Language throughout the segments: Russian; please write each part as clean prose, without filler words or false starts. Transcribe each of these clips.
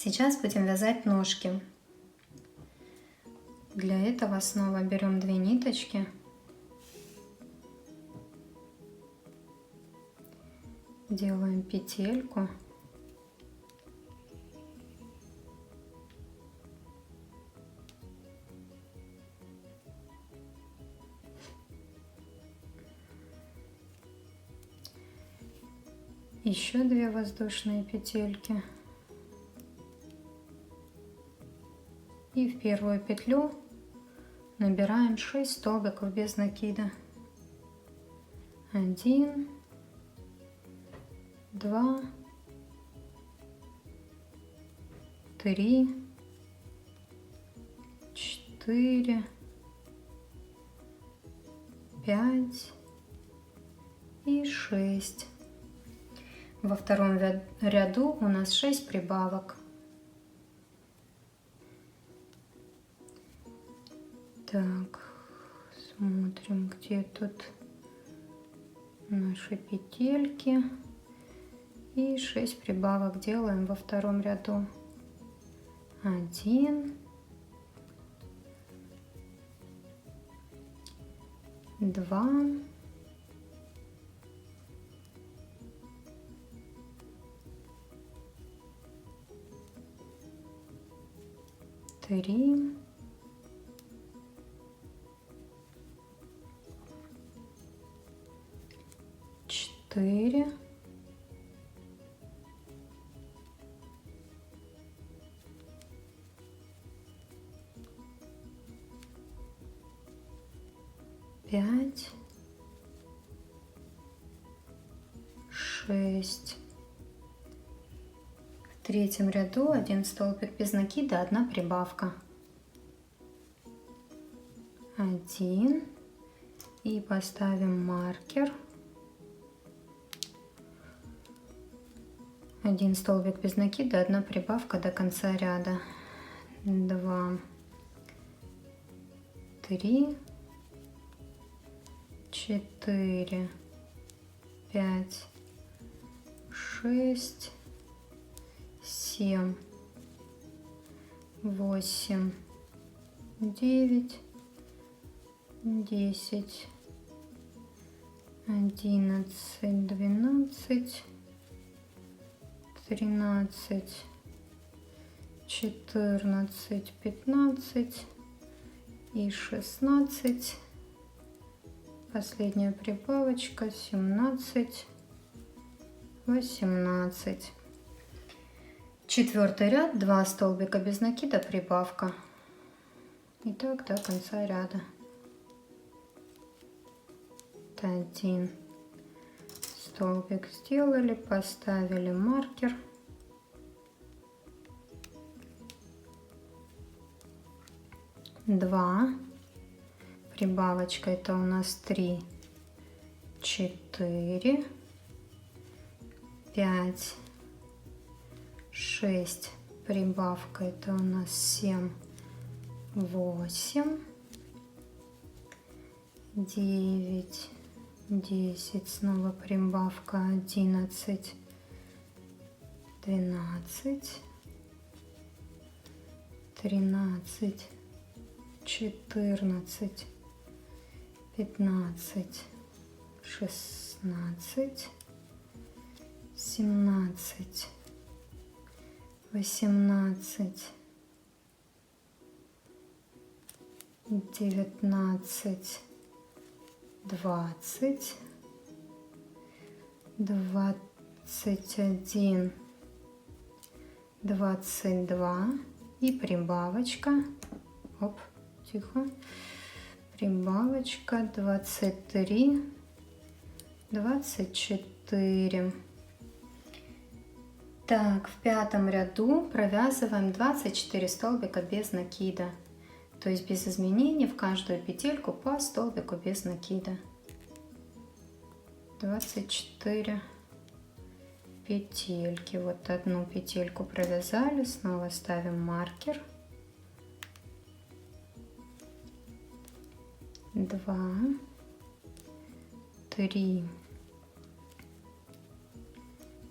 Сейчас будем вязать ножки. Для этого снова берем 2 ниточки, делаем петельку, еще 2 воздушные петельки и в первую петлю набираем 6 столбиков без накида. 1, 2, 3, 4, 5 и 6. Во втором ряду у нас 6 прибавок. Так, смотрим, где тут наши петельки. И 6 прибавок делаем во втором ряду. 1, 2, 3, 4, 5, 6. В третьем ряду 1 столбик без накида, 1 прибавка. 1 и поставим маркер. 1 столбик без накида, 1 прибавка до конца ряда. 2, 3, 4, 5, 6, 7, 8, 9, 10, 11, 12, 13, 14, 15 и 16. Последняя прибавочка 17, 18. Четвертый ряд, 2 столбика без накида, прибавка. И так до конца ряда. 1 столбик сделали, поставили маркер. 2. Прибавочка это у нас 3, 4, 5, 6. Прибавка это у нас 7, 8, 9, 10. Снова прибавка 11, 12, 13, 14, 15, 16, 17, 18, 19, 20, 21, 22 и прибавочка. Оп, тихо. Прибавочка 23, 24. Так, в пятом ряду провязываем 24 столбика без накида. То есть без изменений в каждую петельку по столбику без накида. 24 петельки. Вот 1 петельку провязали, снова ставим маркер. 2, 3,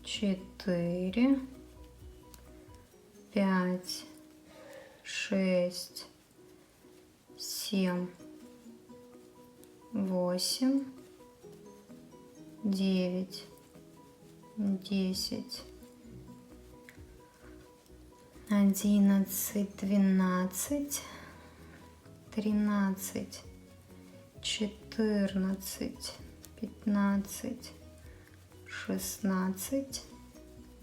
4, 5, 6, 7, 8, 9, 10, 11, 12, 13, 14, 15, 16,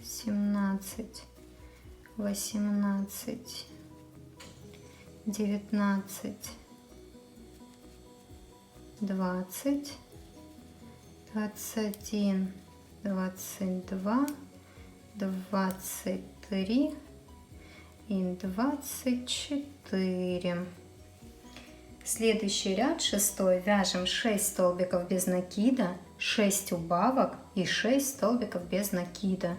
17, 18, 19, 20, 21, 22, 23 и 24. Следующий ряд, шестой, вяжем 6 столбиков без накида, 6 убавок и 6 столбиков без накида.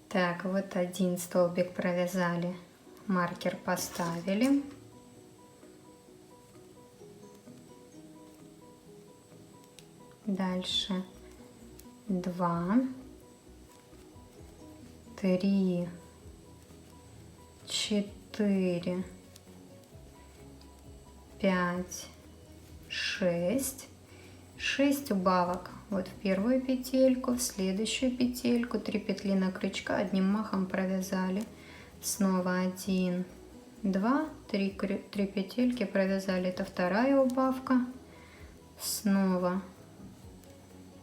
Так, вот один столбик провязали, маркер поставили. Дальше 2, 3, 4, 5, 6. 6 убавок. Вот в первую петельку, в следующую петельку, 3 петли на крючка, одним махом провязали. Снова 1, 2, 3 петельки провязали. Это вторая убавка. Снова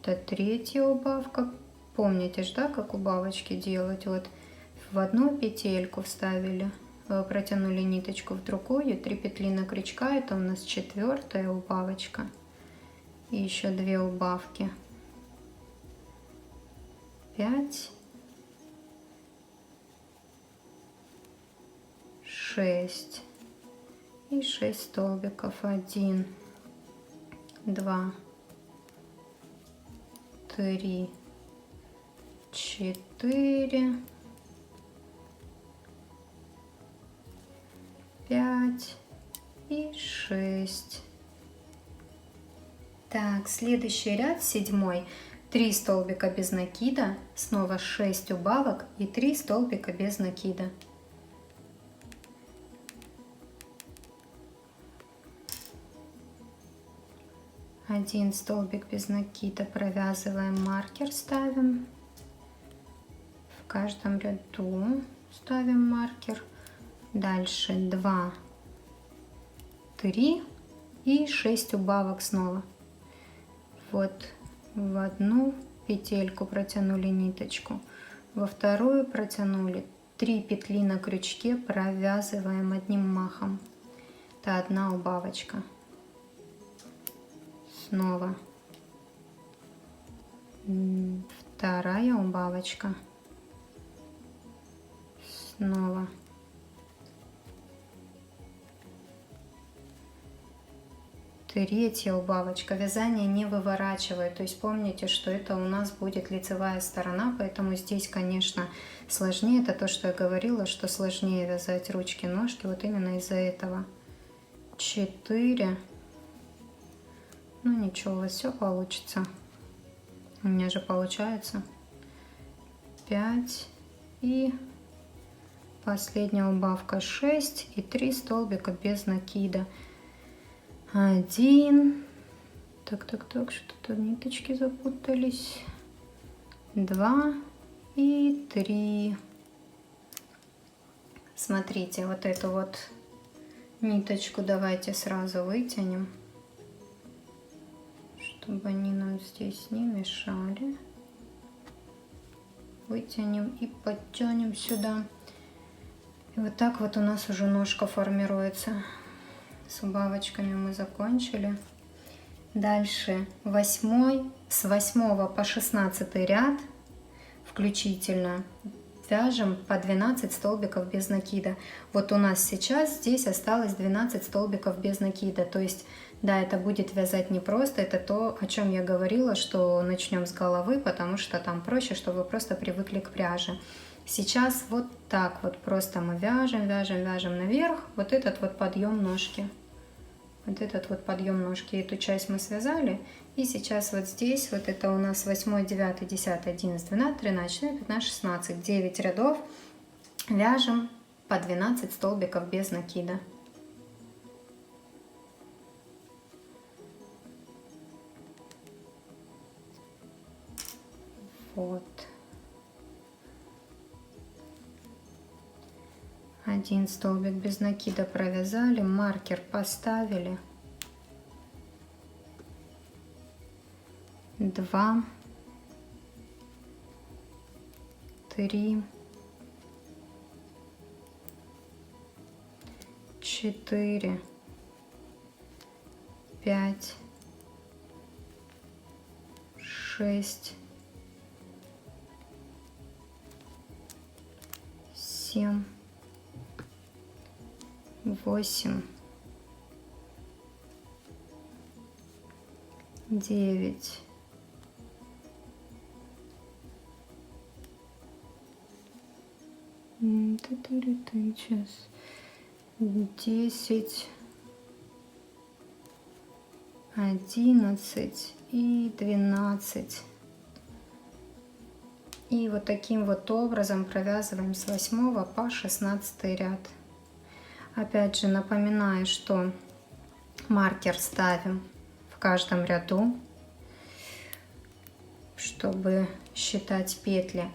это третья убавка. Помните же, да, как убавочки делать? Вот в одну петельку вставили, протянули ниточку, в другую, 3 петли на крючка, это у нас четвертая убавочка. И еще 2 убавки. 5, 6 и 6 столбиков. 1, 2, 3, 4, 5 и 6. Так, следующий ряд, седьмой, 3 столбика без накида, снова 6 убавок и 3 столбика без накида. Один столбик без накида провязываем, маркер ставим. В каждом ряду ставим маркер. Дальше 2, 3 и 6 убавок снова. Вот в одну петельку протянули ниточку, во вторую протянули, 3 петли на крючке провязываем одним махом. Это одна убавочка. Снова вторая убавочка. Снова третья убавочка. Вязание не выворачивает, то есть помните, что это у нас будет лицевая сторона, поэтому здесь, конечно, сложнее. Это то, что я говорила, что сложнее вязать ручки, ножки, вот именно из-за этого. 4. Ну ничего, у вас все получится. У меня же получается. 5 и последняя убавка 6 и 3 столбика без накида. 1, так, что-то ниточки запутались. 2 и 3. Смотрите, вот эту вот ниточку давайте сразу вытянем, чтобы они нам здесь не мешали. Вытянем и подтянем сюда. И вот так вот у нас уже ножка формируется. С убавочками мы закончили. Дальше с 8 по 16 ряд включительно вяжем по 12 столбиков без накида. Вот у нас сейчас здесь осталось 12 столбиков без накида. То есть, да, это будет вязать непросто. Это то, о чем я говорила, что начнем с головы, потому что там проще, чтобы вы просто привыкли к пряже. Сейчас вот так вот просто мы вяжем наверх. Вот этот вот подъем ножки. Вот этот вот подъем ножки. Эту часть мы связали. И сейчас вот здесь, вот это у нас 8, 9, 10, 11, 12, 13, 14, 15, 16, 9 рядов. Вяжем по 12 столбиков без накида. Вот. Один столбик без накида провязали, маркер поставили. 2, 3, 4, 5, 6, 7, 8, 9, 10, 11 и 12. И вот таким вот образом провязываем с 8 по 16 ряд. Опять же напоминаю, что маркер ставим в каждом ряду, чтобы считать петли.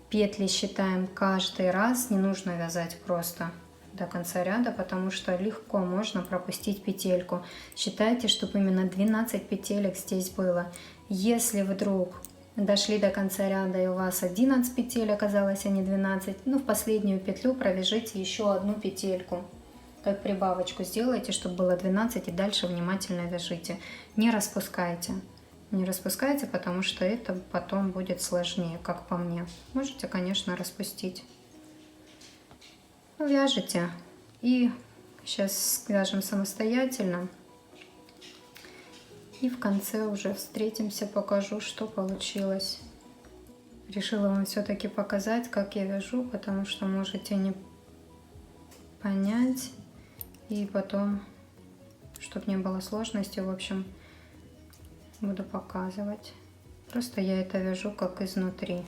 Петли считаем каждый раз, не нужно вязать просто до конца ряда, потому что легко можно пропустить петельку. Считайте, чтобы именно 12 петелек здесь было. Если вдруг дошли до конца ряда и у вас 11 петель оказалось, а не 12, ну в последнюю петлю провяжите еще одну петельку. Как прибавочку сделайте, чтобы было 12, и дальше внимательно вяжите. Не распускайте. Не распускайте, потому что это потом будет сложнее, как по мне. Можете, конечно, распустить. Вяжите. И сейчас вяжем самостоятельно. И в конце уже встретимся, покажу, что получилось. Решила вам все-таки показать, как я вяжу, потому что можете не понять. И потом, чтобы не было сложности, в общем, буду показывать. Просто я это вяжу как изнутри.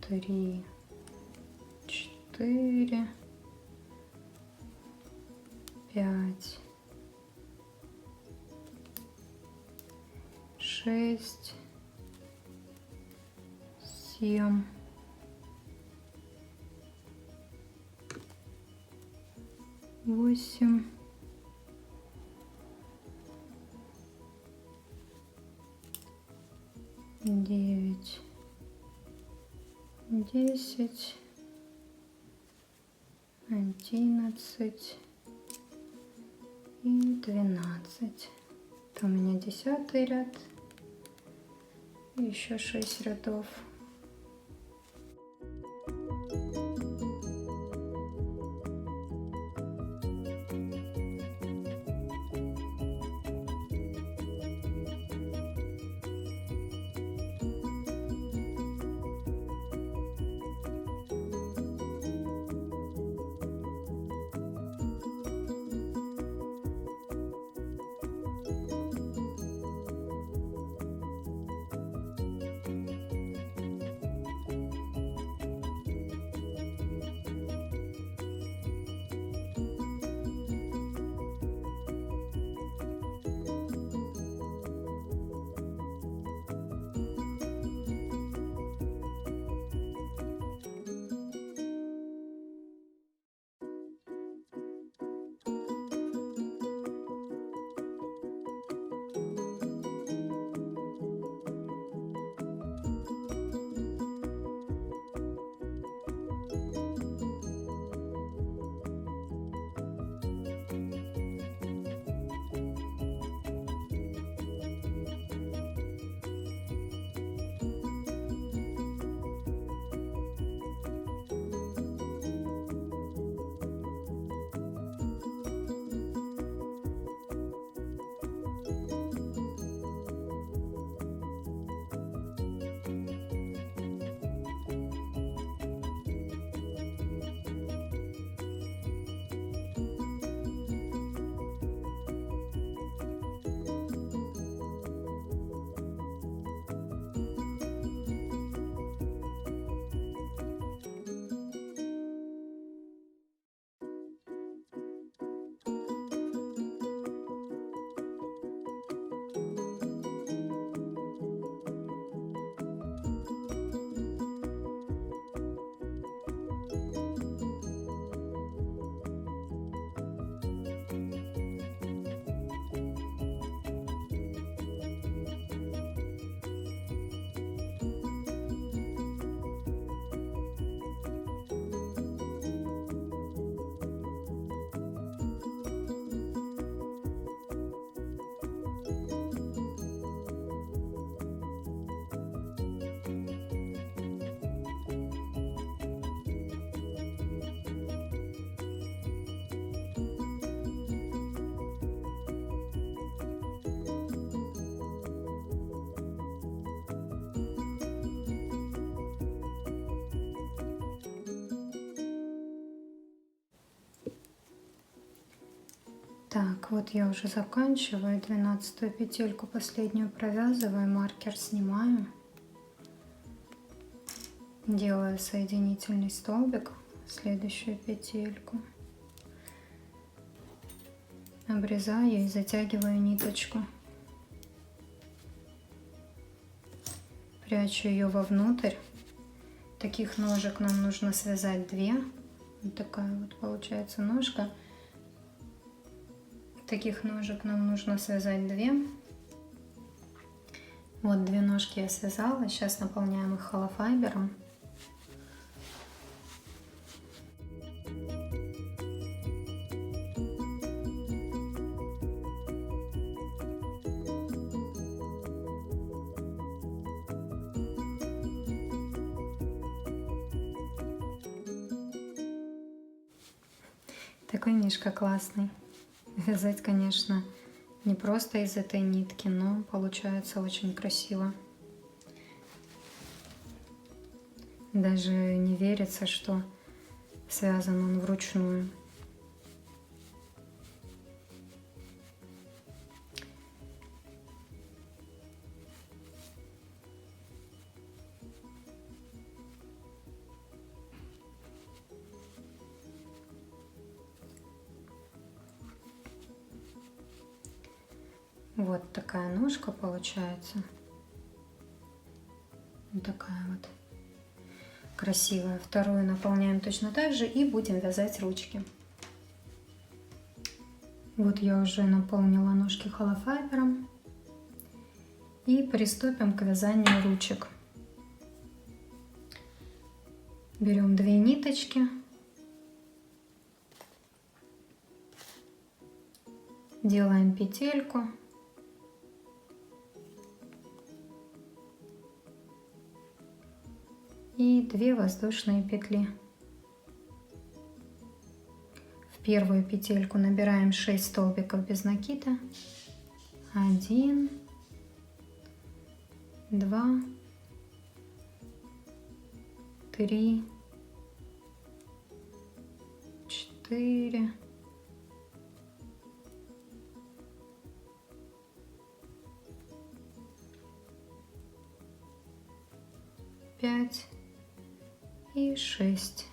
3, 4, 5, 6, 7, 8, 9, 10, 11 и 12. Это у меня 10-й ряд. И еще 6 рядов. Так, вот я уже заканчиваю 12-ю петельку, последнюю провязываю, маркер снимаю, делаю соединительный столбик в следующую петельку, обрезаю и затягиваю ниточку, прячу ее вовнутрь. Таких ножек нам нужно связать 2. Вот такая вот получается ножка. Таких ножек нам нужно связать 2. Вот 2 ножки я связала. Сейчас наполняем их холофайбером. Такой мишка классный. Вязать, конечно, не просто из этой нитки, но получается очень красиво. Даже не верится, что связан он вручную. Вот такая ножка получается. Вот такая вот красивая. Вторую наполняем точно так же и будем вязать ручки. Вот я уже наполнила ножки холофайбером. И приступим к вязанию ручек. Берем 2 ниточки. Делаем петельку. И 2 воздушные петли. В первую петельку набираем 6 столбиков без накида. 1, 2, 3, 4, 5 и 6.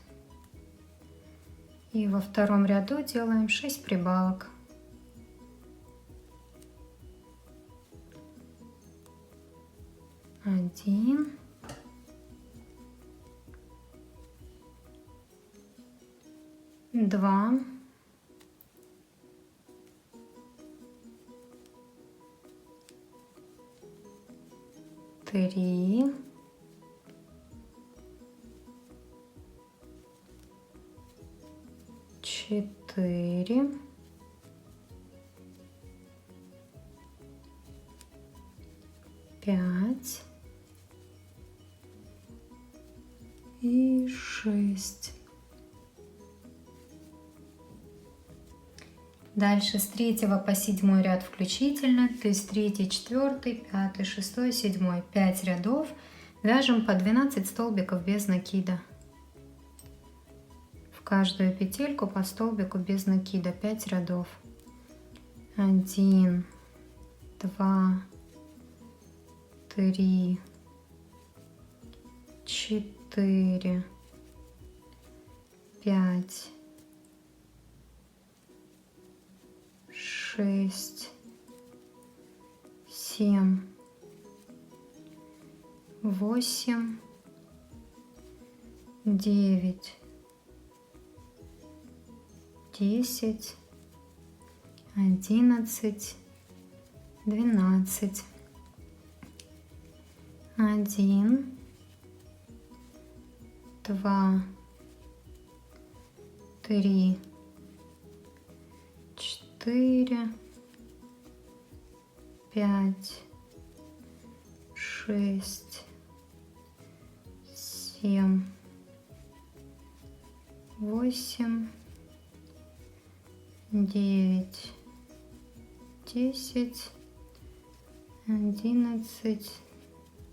И во втором ряду делаем 6 прибавок. 1, 2, 3, 4, 5 и 6. Дальше с 3 по 7 ряд включительно, то есть 3, 4, 5, 6, 7, 5 рядов, вяжем по 12 столбиков без накида. В каждую петельку по столбику без накида 5 рядов. 1, 2, 3, 4, 5, 6, 7, 8, 9, 10, 11, 12, 1, 2, 3, 4, 5, 6, 7, 8, 9, 10, 11,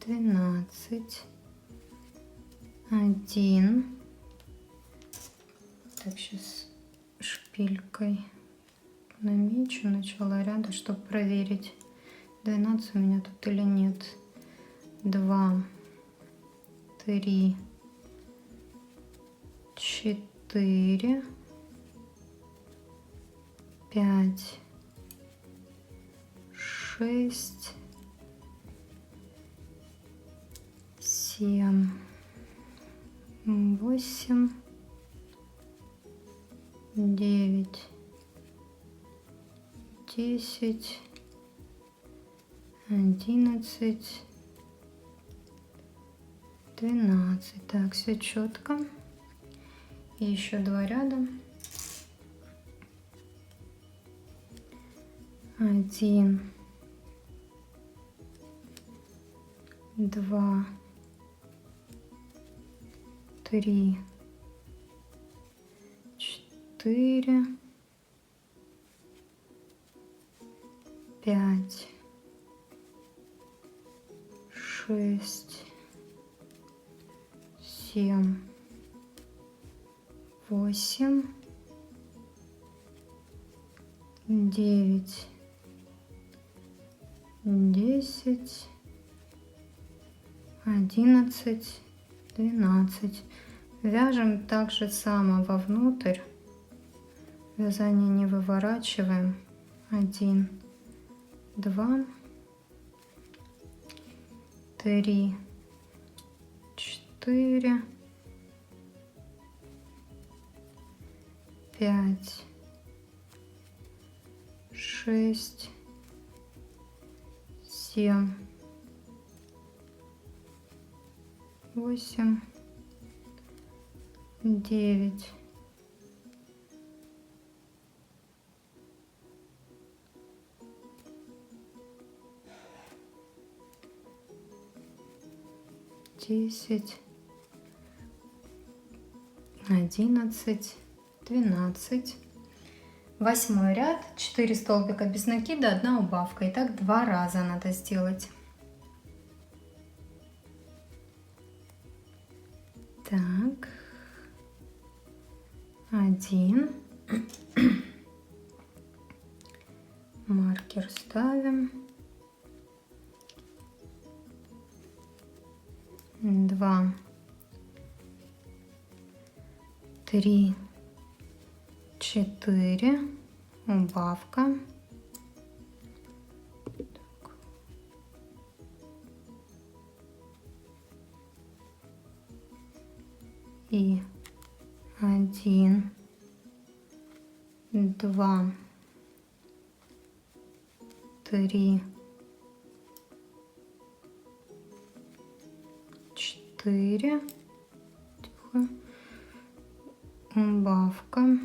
12, 1. Так, сейчас шпилькой намечу начало ряда, чтобы проверить, 12 у меня тут или нет. 2, 3, 4, 5, 6, 7, 8, 9, 10, 11, 12. Так, все четко. И еще 2 ряда. 1, 2, 3, 4, 5, 6, 7, 8, 9, 10, 11, 12. Вяжем так же само вовнутрь. Вязание не выворачиваем. 1, 2, 3, 4, 5, 6, 7, 8, 9, 10, 11, 12. 8 ряд, 4 столбика без накида, 1 убавка. И так 2 раза надо сделать. Так, 1, маркер ставим, 2, 3, 4, убавка. Так. И 1, 2, 3, 4, тихо, убавка.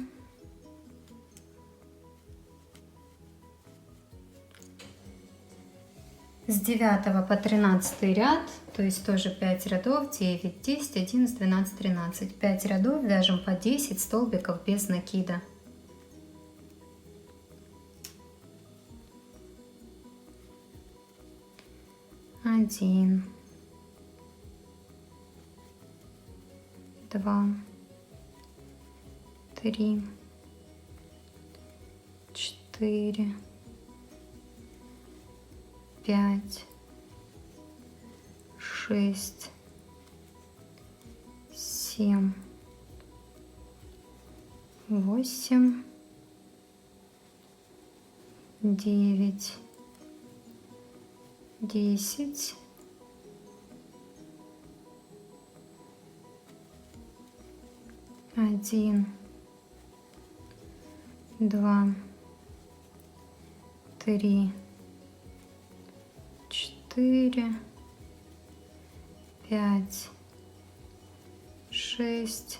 С 9 по 13 ряд, то есть тоже 5 рядов, 9, 10, 11, 12, 13. 5 рядов вяжем по 10 столбиков без накида. Один, 2, 3, 4, 5, 6, 7, 8, 9, 10, 1, 2, 3, 4, 5, 6,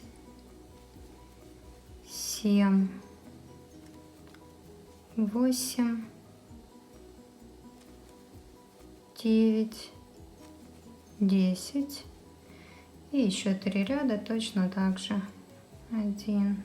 7, 8, 9, 10. И еще 3 ряда точно так же. 1,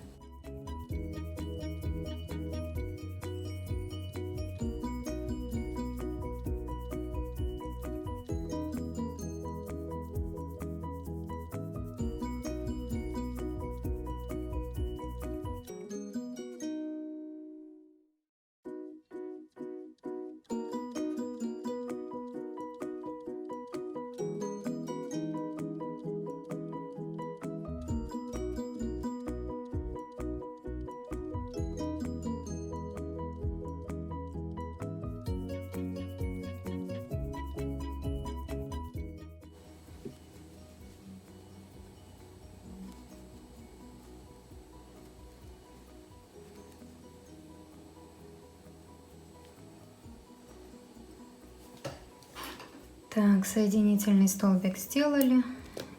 Так, соединительный столбик сделали,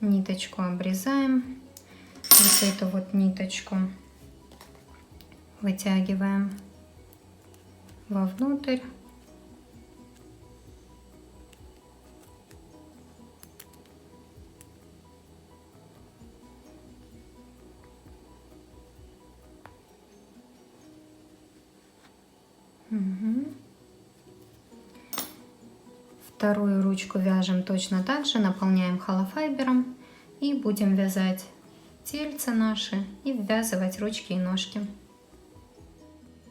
ниточку обрезаем, вот эту вот ниточку вытягиваем вовнутрь. Угу. Вторую ручку вяжем точно так же, наполняем холофайбером и будем вязать тельца наши и ввязывать ручки и ножки.